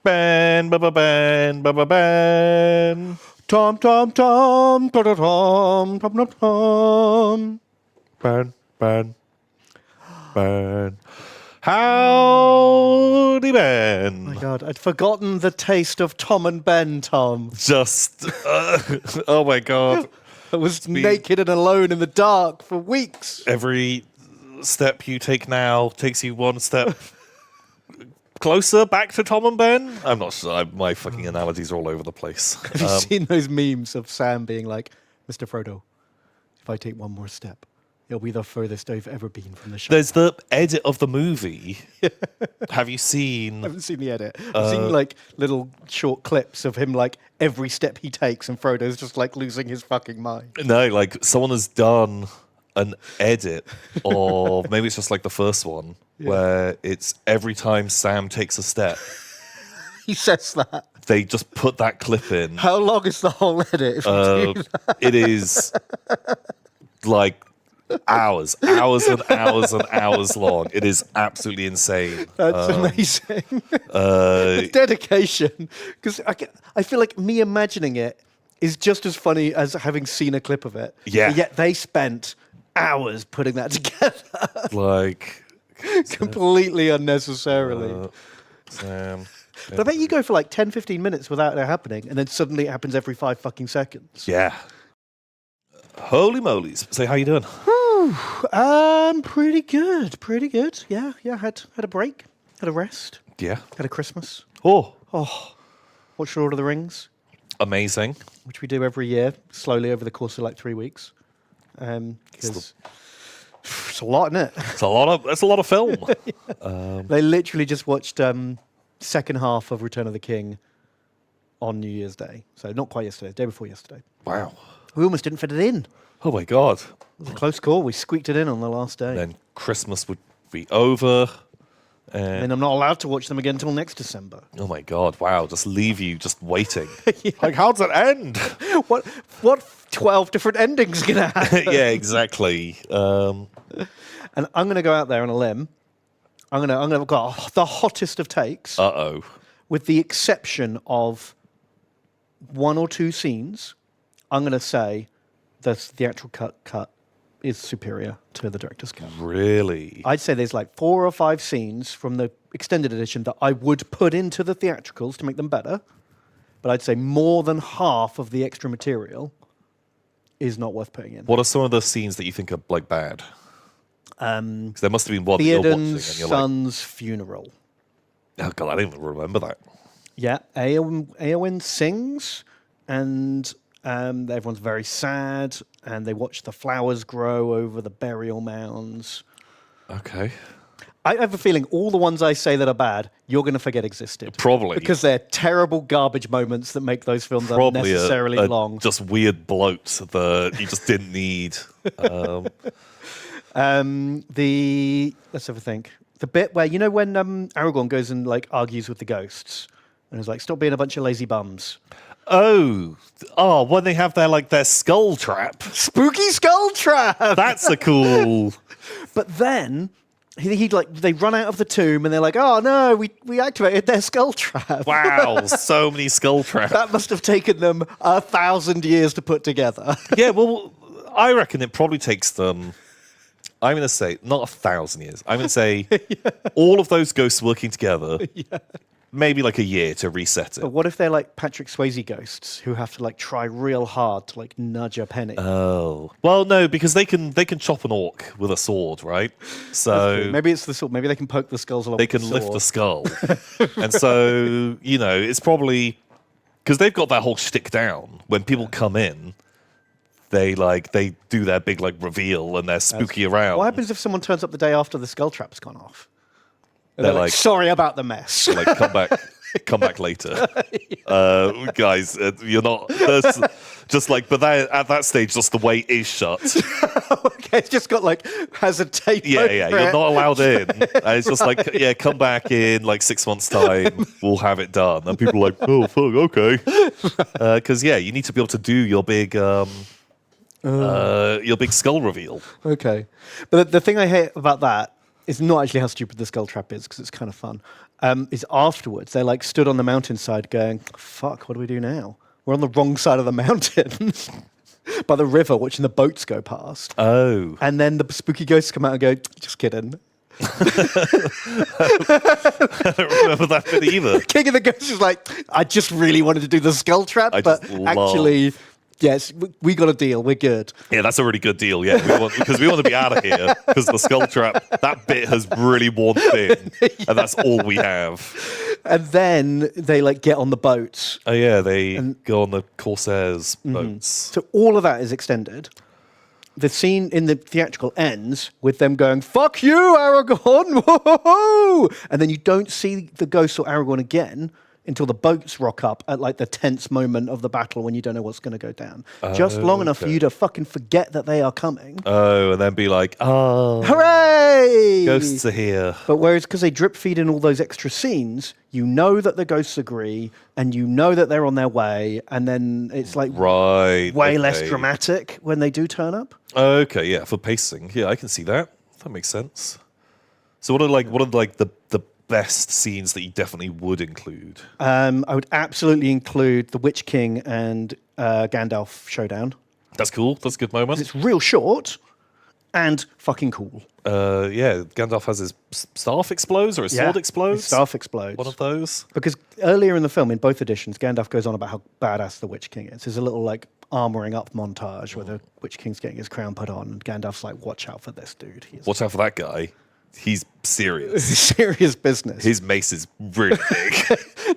ban, ba ba ban, ba ba ban. Tom, Tom, Tom, Tom, Tom, Tom, Tom, Tom. Ban, ban, ban. Howdy, Ben. My God, I'd forgotten the taste of Tom and Ben, Tom. Just, oh my God. I was naked and alone in the dark for weeks. Every step you take now takes you one step closer back to Tom and Ben. I'm not sure. My fucking analogies are all over the place. Have you seen those memes of Sam being like, Mr. Frodo, if I take one more step, it'll be the furthest I've ever been from the show. There's the edit of the movie. Have you seen? I haven't seen the edit. I've seen like little short clips of him like every step he takes and Frodo's just like losing his fucking mind. No, like someone has done an edit or maybe it's just like the first one where it's every time Sam takes a step. He says that. They just put that clip in. How long is the whole edit? It is like hours and hours and hours long. It is absolutely insane. That's amazing. The dedication. Because I feel like me imagining it is just as funny as having seen a clip of it. Yeah. But yet they spent hours putting that together. Like... completely unnecessarily. Sam... But I bet you go for like 10, 15 minutes without it happening, and then suddenly it happens every 5 fucking seconds. Yeah. Holy molies. So how you doing? Pretty good. Pretty good. Yeah. Had a break. Had a rest. Yeah. Had a Christmas. Oh. Watched Lord of the Rings, Amazing. which we do every year, slowly over the course of like 3 weeks. Because it's a lot, isn't it? That's a lot of film. They literally just watched second half of Return of the King on New Year's Day. So not quite yesterday, day before yesterday. Wow. We almost didn't fit it in. Oh my God. It was a close call. We squeaked it in on the last day. Then Christmas would be over. And I'm not allowed to watch them again until next December. Oh my God. Wow. Just leave you just waiting. Like, how does it end? What 12 different endings are going to happen? Yeah, exactly. And I'm going to go out there on a limb. I'm going to go the hottest of takes, Uh-oh. with the exception of 1 or 2 scenes. I'm going to say that the actual cut is superior to the director's cut. Really? I'd say there's like 4 or 5 scenes from the extended edition that I would put into the theatricals to make them better. But I'd say more than half of the extra material is not worth putting in. What are some of the scenes that you think are like bad? 'Cause there must have been one that you're watching and Theoden's you're son's funeral. like, oh God, I don't even remember that. Yeah, Eowyn sings, and everyone's very sad, and they watch the flowers grow over the burial mounds. Okay. I have a feeling all the ones I say that are bad, you're going to forget existed. Probably. Because they're terrible garbage moments that make those films Probably unnecessarily long. Just weird bloats that you just didn't need. Let's have a think. The bit where, you know, when Aragorn goes and like argues with the ghosts, and is like, stop being a bunch of lazy bums. Oh, when they have their skull trap. Spooky skull trap! That's a cool. But then they run out of the tomb and they're like, oh no, we activated their skull trap. Wow, so many skull traps. That must have taken them 1,000 years to put together. Yeah, well, I reckon it probably takes them. I'm going to say not 1,000 years. I'm going to say all of those ghosts working together. Maybe like a year to reset it. But what if they're like Patrick Swayze ghosts who have to like try real hard to like nudge a penny? Oh, well, no, because they can chop an orc with a sword, right? So maybe it's the sword. Maybe they can poke the skulls along. they with can the lift the skull, and so it's probably because they've got that whole shtick down. When people come in, they do their big reveal and they're spooky around. What happens if someone turns up the day after the skull trap's gone off? They're like, sorry about the mess. Like, come back later, guys. You're not. Just but at that stage, just the way is shut. Okay, it's just got has a tape. Yeah. You're not allowed in. And it's just come back in 6 months' time. We'll have it done. And people are like, oh fuck, okay. Because you need to be able to do your big skull reveal. Okay, but the thing I hate about that is not actually how stupid the skull trap is, because it's kind of fun. is afterwards. They like stood on the mountainside going, fuck, what do we do now? We're on the wrong side of the mountain by the river watching the boats go past. Oh. And then the spooky ghosts come out and go, just kidding. I don't remember that bit either. King of the Ghosts is like, I just really wanted to do the skull trap, but actually, yes, we got a deal. We're good. Yeah, that's a really good deal. Yeah, because we want to be out of here because the skull trap, that bit has really worn thin, and that's all we have. And then they like get on the boats. Oh yeah, they go on the Corsairs boats. So all of that is extended. The scene in the theatrical ends with them going, fuck you, Aragorn! Whoa! And then you don't see the ghosts or Aragorn again until the boats rock up at like the tense moment of the battle when you don't know what's going to go down. Just long enough for you to fucking forget that they are coming. Oh, and then be like, oh, hooray! Ghosts are here. But whereas because they drip feed in all those extra scenes, you know that the ghosts agree and you know that they're on their way, and then it's like way less dramatic when they do turn up. Okay, yeah, for pacing. Yeah, I can see that. That makes sense. So what are the best scenes that you definitely would include? I would absolutely include the Witch King and Gandalf showdown. That's cool. That's a good moment. It's real short and fucking cool. Yeah, Gandalf has his staff explodes or his sword explodes. His staff explodes. One of those. Because earlier in the film, in both editions, Gandalf goes on about how badass the Witch King is. There's a little like armoring up montage where the Witch King's getting his crown put on, and Gandalf's like, watch out for this dude. Watch out for that guy. He's serious. Serious business. His mace is really big.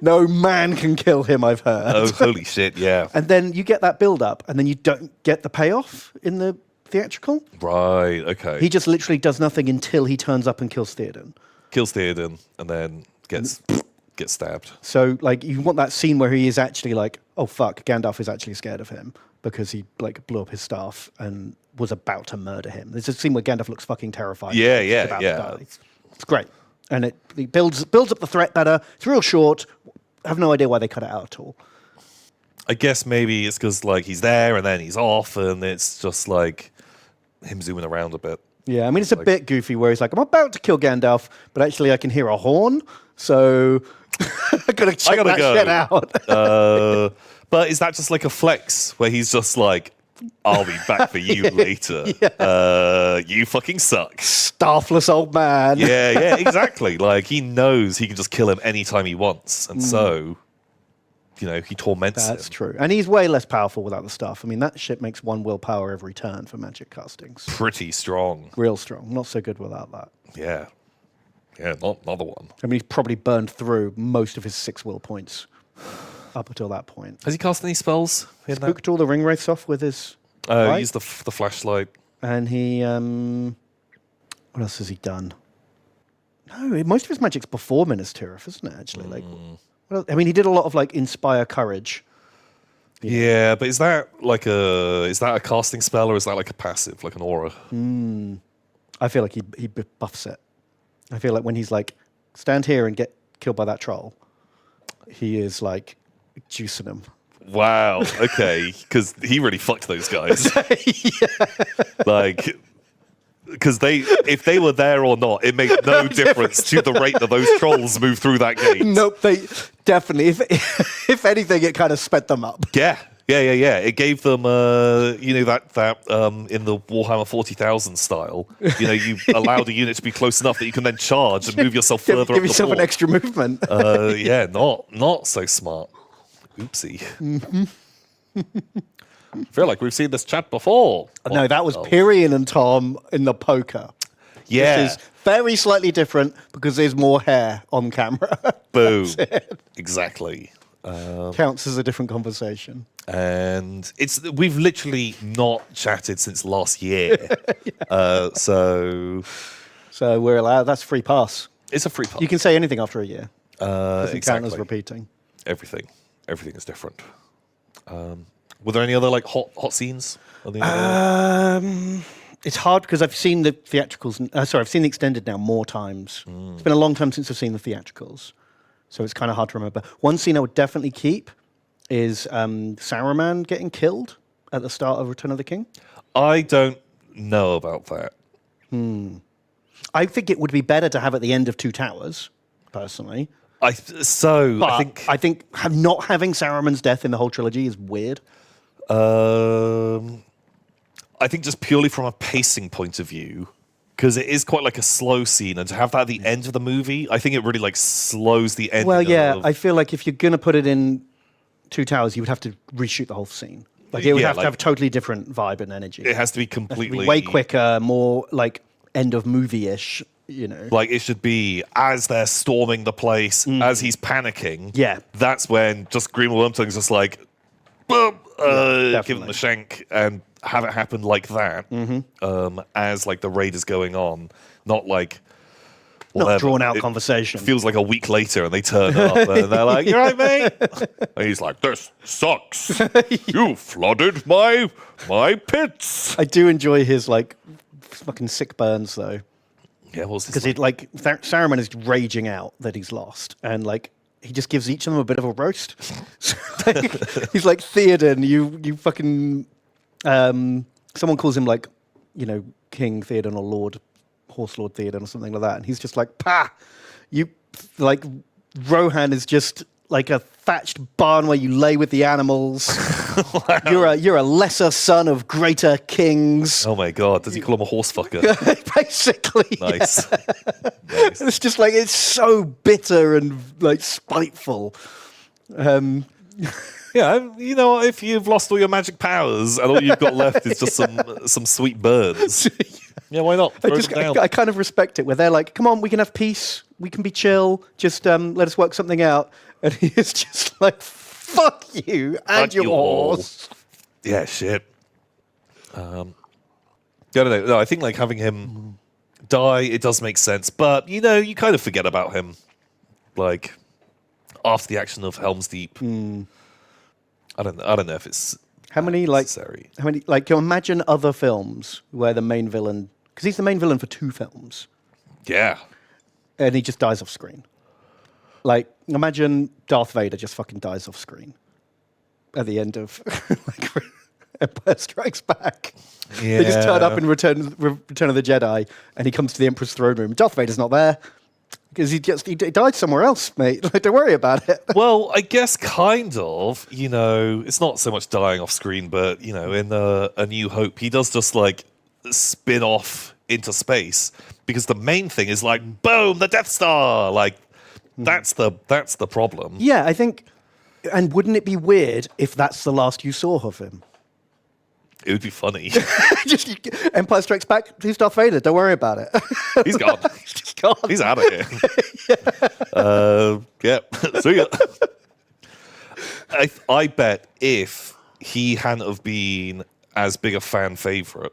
No man can kill him, I've heard. Oh, holy shit, yeah. And then you get that build-up, and then you don't get the payoff in the theatrical. Right, okay. He just literally does nothing until he turns up and kills Theoden. Kills Theoden, and then gets stabbed. So, like, you want that scene where he is actually like, oh, fuck, Gandalf is actually scared of him because he, like, blew up his staff and was about to murder him. There's a scene where Gandalf looks fucking terrified. Yeah. It's great. And it builds up the threat better. It's real short. I have no idea why they cut it out at all. I guess maybe it's because, like, he's there and then he's off, and it's just, like, him zooming around a bit. Yeah, I mean, it's a bit goofy where he's like, I'm about to kill Gandalf, but actually I can hear a horn, so I gotta check that shit out. But is that just like a flex where he's just like, I'll be back for you later. You fucking suck. Staffless old man. Yeah, exactly. Like, he knows he can just kill him anytime he wants, and so, you know, he torments him. That's true. And he's way less powerful without the stuff. I mean, that shit makes one willpower every turn for magic castings. Pretty strong. Real strong. Not so good without that. Yeah, not the one. I mean, he's probably burned through most of his 6 will points up until that point. Has he cast any spells? Spooked all the ring wraiths off with his he used the flashlight. And he... what else has he done? No, most of his magic's before Minas Tirith, isn't it, actually? Like, well, I mean, he did a lot of, like, Inspire Courage. Yeah, but is that a casting spell, or is that like a passive, like an aura? I feel like he buffs it. I feel like when he's like, stand here and get killed by that troll, he is like juicing him. Wow. Okay, because he really fucked those guys. Like, because if they were there or not, it made no difference to the rate that those trolls moved through that gate. Nope, they definitely. If anything, it kind of sped them up. Yeah. It gave them, that in the Warhammer 40,000 style, you allowed a unit to be close enough that you can then charge and move yourself further up the board. Give yourself an extra movement. Yeah, not so smart. Oopsie. I feel like we've seen this chat before. No, that was Pyrian and Tom in the poker. Yeah. Which is very slightly different because there's more hair on camera. Boom. Exactly. Counts as a different conversation. And we've literally not chatted since last year. So we're allowed. That's free pass. It's a free pass. You can say anything after a year. Doesn't Exactly. count as repeating. Everything is different. Were there any other like hot scenes? It's hard because I've seen the theatricals. I've seen the extended now more times. It's been a long time since I've seen the theatricals, so it's kind of hard to remember. One scene I would definitely keep is Saruman getting killed at the start of Return of the King. I don't know about that. I think it would be better to have at the end of Two Towers. personally. I But think I think not having Saruman's death in the whole trilogy is weird. I think just purely from a pacing point of view, because it is quite like a slow scene, and to have that at the end of the movie, I think it really like slows the ending. Well, yeah, of, I feel like if you're going to put it in Two Towers, you would have to reshoot the whole scene. Like it would have to have a totally different vibe and energy. It has to be completely way quicker, more like end of movie-ish, you know. Like it should be as they're storming the place, as he's panicking. Yeah. That's when just Green Wormtongue's just like, boom, give him the shank and have it happen like that. As like the raid is going on, not like whatever. Not drawn out conversation. It feels like a week later and they turn up and they're like, "You right, mate?" And he's like, "This sucks. You flooded my pits." I do enjoy his like fucking sick burns though. Yeah, what's this? Because like Saruman is raging out that he's lost, and like he just gives each of them a bit of a roast. So, like, he's like, Theoden, you fucking. Someone calls him like, you know, King Theoden or Lord, Horse Lord Theoden or something like that, and he's just like, "Pah, you like Rohan is just like a thatched barn where you lay with the animals. Wow. You're a lesser son of greater kings." Oh my god, does he call him a horse fucker? Basically. Nice. Yeah. Nice. It's just like, it's so bitter and like spiteful. Yeah, you know, if you've lost all your magic powers and all you've got left is just some sweet birds, yeah, why not? Throw them down. I kind of respect it, where they're like, "Come on, we can have peace, we can be chill, just let us work something out." And he is just like, "Fuck you and your horse." Yeah, shit. I don't know. No, I think like having him die, it does make sense, but you know, you kind of forget about him, like after the action of Helm's Deep. I don't know if it's necessary. How many like, can you imagine other films where the main villain, because he's the main villain for 2 films, Yeah. and he just dies off screen. Like, imagine Darth Vader just fucking dies off screen at the end of like, Empire Strikes Back. Yeah. They just turn up in Return of the Jedi, and he comes to the Emperor's throne room. Darth Vader's not there because he died somewhere else, mate. Like, don't worry about it. Well, I guess kind of. You know, it's not so much dying off screen, but you know, in A New Hope, he does just like spin off into space because the main thing is like, boom, the Death Star. Like, that's the problem. Yeah, I think. And wouldn't it be weird if that's the last you saw of him? It would be funny. Just Empire Strikes Back. Who's Darth Vader? Don't worry about it. He's gone. He's just gone. He's out of here. Yeah. See ya. I bet if he hadn't have been as big a fan favorite.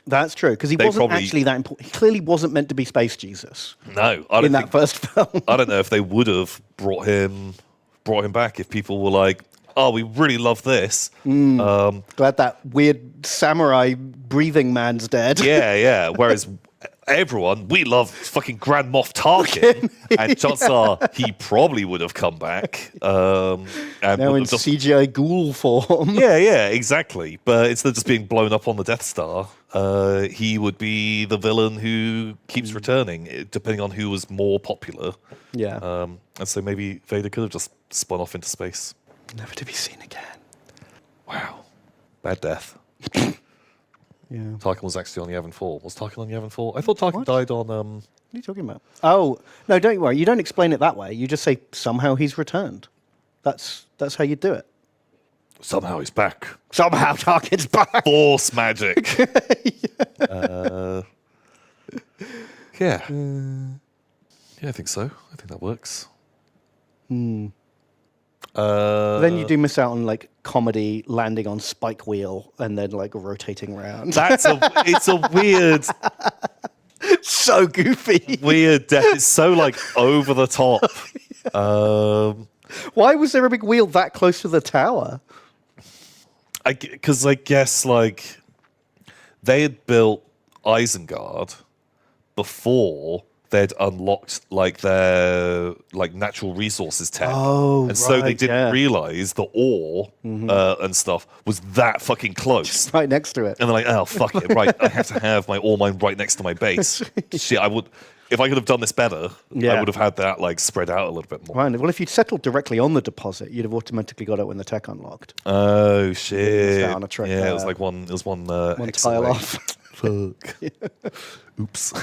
That's true, because he wasn't actually that important. He clearly wasn't meant to be Space Jesus. No, I don't in that first film. I don't know if they would have brought him back if people were like, "Oh, we really love this." Glad that weird samurai breathing man's dead. Yeah. Whereas everyone, we love fucking Grand Moff Tarkin, and chances are he probably would have come back. And now in CGI ghoul form. Yeah, exactly. But instead of just being blown up on the Death Star, he would be the villain who keeps returning, depending on who was more popular. Yeah. And so maybe Vader could have just spun off into space. Never to be seen again. Wow. Bad death. Yeah. Tarkin was actually on the Yavin 4. Was Tarkin on the Yavin 4? I thought Tarkin died on... What are you talking about? Oh, no, don't worry. You don't explain it that way. You just say, somehow he's returned. That's how you do it. Somehow he's back. Somehow Tarkin's back. Force magic. Yeah. Yeah, I think so. I think that works. Then you do miss out on like comedy landing on spike wheel and then like rotating around. It's a weird, so goofy. weird death. It's so like over the top. Why was there a big wheel that close to the tower? Because I guess like they had built Isengard before they'd unlocked like their like natural resources tech. Oh, and so they didn't realize the ore and stuff was that fucking close. Just right next to it. And they're like, oh, fuck it. Right, I have to have my ore mine right next to my base. Shit, if I could have done this better, Yeah. I would have had that like spread out a little bit more. Right. Well, if you'd settled directly on the deposit, you'd have automatically got it when the tech unlocked. Oh shit! on a trick yeah, it was there. like one. It was one. One exit tile rate. off. Fuck. Oops.